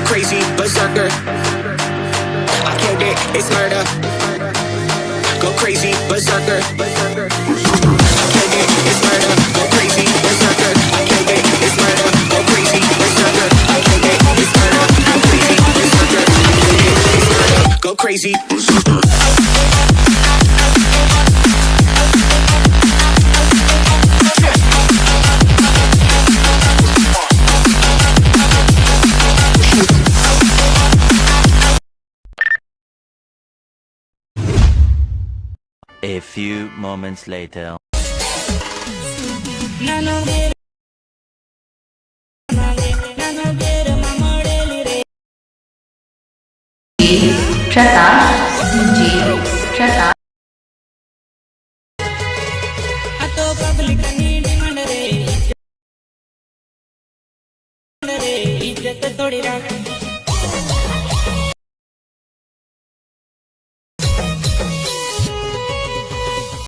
crazy, berserker. I killed it, it's murder. Go crazy, berserker. I killed it, it's murder. Go crazy, berserker. I killed it, it's murder. Go crazy, berserker. I killed it, it's murder. Go crazy, berserker. I killed it, it's murder. Go crazy, berserker. A few moments later. थोड़ी